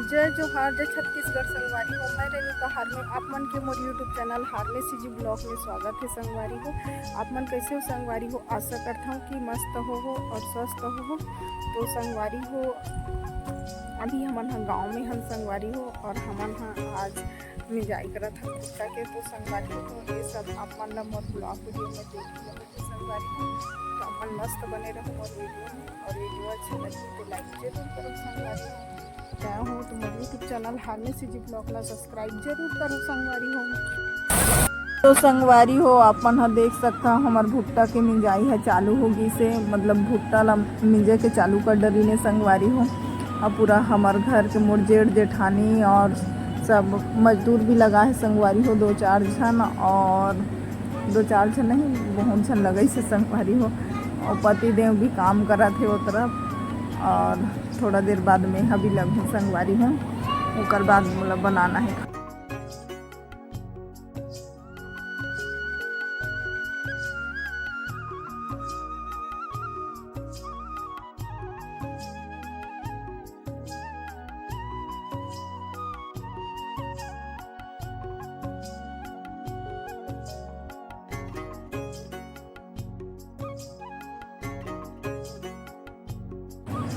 जय जोहार जय छत्तीसगढ़ संगवारी हो। मैं रेणुका हार में आप मन के मोर यूट्यूब चैनल हार में सीजी ब्लॉग में स्वागत है। संगवारी हो आप मन कैसे हो संगवारी हो। आशा करता हूँ कि मस्त हो और स्वस्थ हो। तो संगवारी हो अभी हमन गाँव में हम संगवारी हो और हमन आज मिजाई करत हम भुट्टा के। तो संगवारी हो ये सब आप मन मोर ब्लॉग वीडियो में देख लो संगवारी हो। तो अपन मस्त बने रहो मोर वीडियो में और वीडियो अच्छा लगे तो लाइक जरूर करो संगवारी हो। क्या हो तो मेरे यूट्यूब चैनल हार में सीजी ब्लॉग ला सब्सक्राइब जरूर करो संगवारी हो। तो संगवारी हो आप मन देख सकता हमार भुट्टा के मिंजाई है चालू होगी से मतलब भुट्टा ला मिंजे के चालू कर डरी ने संगवारी हो। अब पूरा हमार घर के मोर जेठ जेठानी और सब मजदूर भी लगा है संगवारी हो। 2-4 जन और 2-4 जन नहीं बहुत जन लगे से संगवारी हो। और पति देव भी काम करा थे वो तरफ और थोड़ा देर बाद में अभी लगभग संगवारी हूँ ओकर बाद मतलब बनाना है।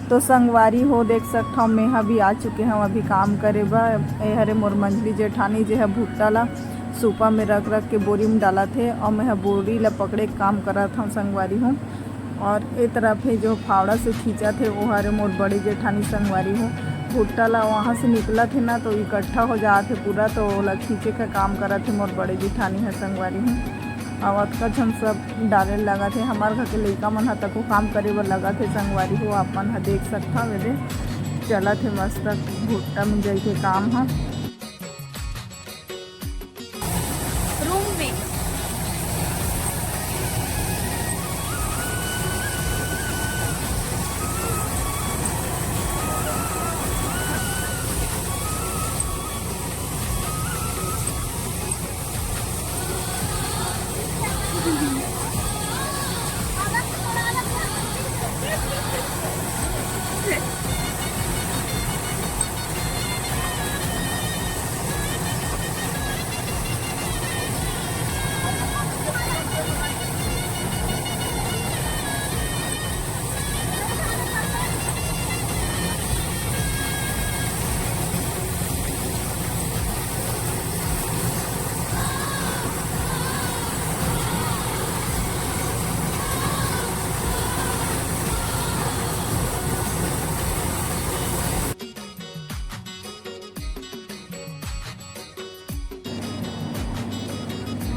तो संगवारी हो देख सकता हूँ मैं अभी आ चुके हैं अभी काम करे बा। हरे मोर मंझली जेठानी जो है भुट्टा ला सूपा में रख रख के बोरी में डाला थे और मैं बोरी ला पकड़े काम करा था संगवारी हूँ। और एक तरफ है जो फावड़ा से खींचा थे वो हरे मोर बड़ी जेठानी संगवारी हूँ। भुट्टा ला वहाँ से निकला थे ना तो इकट्ठा हो जाते पूरा तो ओला खींचे का काम करा थे मोर बड़े जेठानी है संगवारी हूँ। और कछन सब डाले लगा थे हमारे घर के लड़का मन तक काम करे बर लगा थे संगवारी हो। आप मन देख सकता वेदे चला थे मस्त भुट्टा में जाई के काम है रूम में।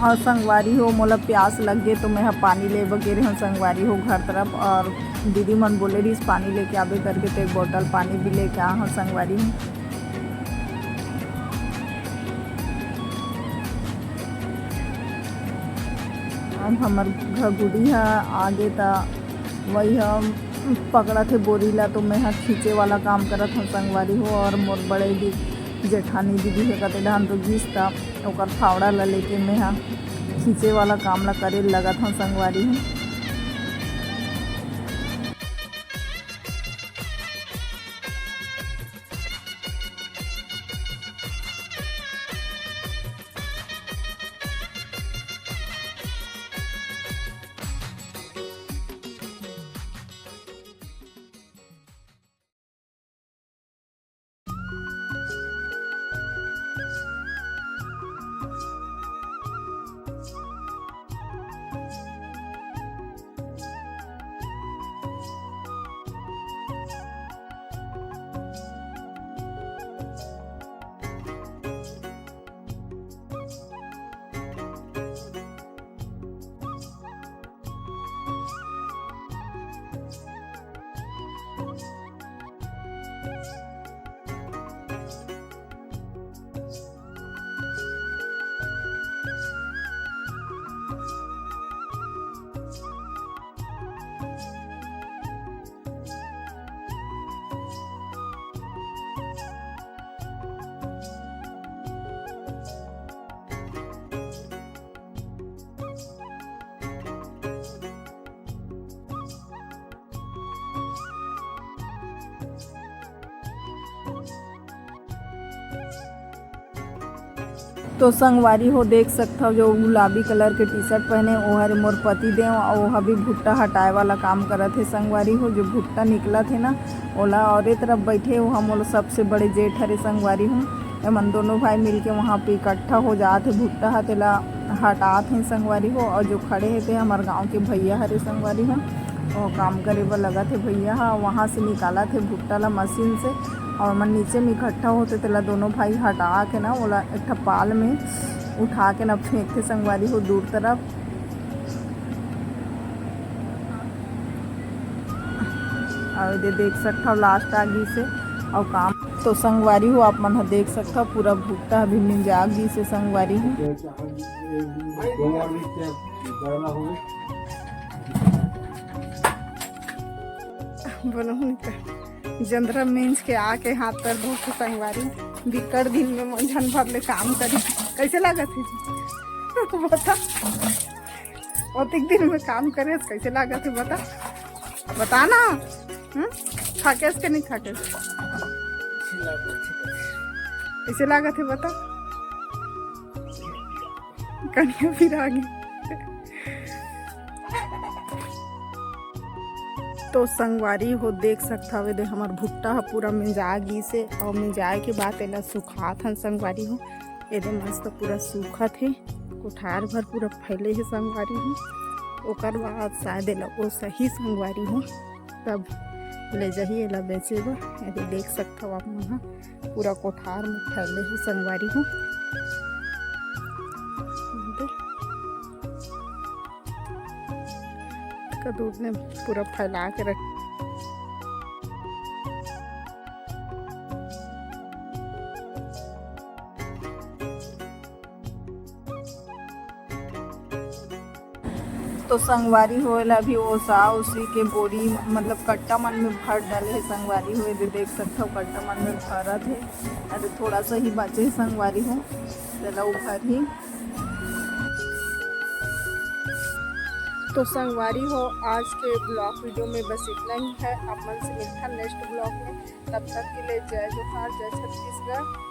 और संगवारी हो मोला प्यास लग गए तो मैं पानी ले वगैरह हूँ संगवारी हो घर तरफ। और दीदी मन बोले रही पानी लेके आवे करके तो एक बोतल पानी भी लेके आ हूँ संगवारी हूँ। अब हमार घगुड़ी है आगे था वही हम पकड़ा थे बोरी ला तो मैं खींचे वाला काम करत हूँ संगवारी हो। और मोर बड़े जेठानी दीदी है कते धान तो गीस था ओकर फावड़ा ला लेके मैं खींचे वाला काम ला करे लगा था संगवारी हूँ। तो संगवारी हो देख सकता हो जो गुलाबी कलर के टी शर्ट पहने वो हरे मोर पति देव और वो भी भुट्टा हटाए वाला काम करत थे। संगवारी हो जो भुट्टा निकला थे ना ओला और एक तरफ बैठे हो हम ओला सबसे बड़े जेठ हरे संगवारी हूँ। हम दोनों भाई मिलके वहाँ पे इकट्ठा हो जाते भुट्टा हतेला हटात हैं संगवारी हो। और जो खड़े हैं थे हमारे गाँव के भैया हरे संगवारी हूँ और काम करे बर लगा थे भैया वहाँ से निकाला थे भुट्टा ला मशीन से और मन नीचे में इकट्ठा होते तेला दोनों भाई हटा के ना ओला एक पाल में उठा के ना फेंकते संगवारी हो दूर तरफ। और ये देख सकता हो लास्ट आगी से और काम तो संगवारी हो आप मन देख सकता हो पूरा भुट्टा अभी मिंजागी से संगवारी हो। जंद्रा मीन्स के आके हाथ पैर धो के संगवारी बिकट दिन में मंझन भर ले काम करी कैसे लागत है बता। बहुत दिन में काम करे कैसे लागत है बता ना। खाके के नहीं खाके कैसे लागत है बता। कन्या फिर आ गई। तो संगवारी हो देख सकता हवे दे हमार भुट्टा पूरा मिंजागी से और मिंजाए के बाद एला सुखात हन संगवारी हो। एदे मस्त पूरा सूखत है कोठार भर पूरा फैले है संगवारी हो। ओकर बाद शायद एला वो सही संगवारी हो तब ले जाही एला बेचे बर। एदे देख सकता हो आप मन पूरा कोठार में फैले है संगवारी हो। का दूध ने पूरा फैला के रख। तो संगवारी होएला भी ओसा उसी के बोरी मतलब कट्टा मन में भर डाले है संगवारी हो। ये देख सकते हो कट्टा मन में भरत है अरे थोड़ा सा ही बचे है संगवारी हो चला उभर ही। तो संगवारी हो आज के ब्लॉग वीडियो में बस इतना ही है। आप मन से मिलता नेक्स्ट ब्लॉग में, तब तक के लिए जय जोहार जय छत्तीसगढ़।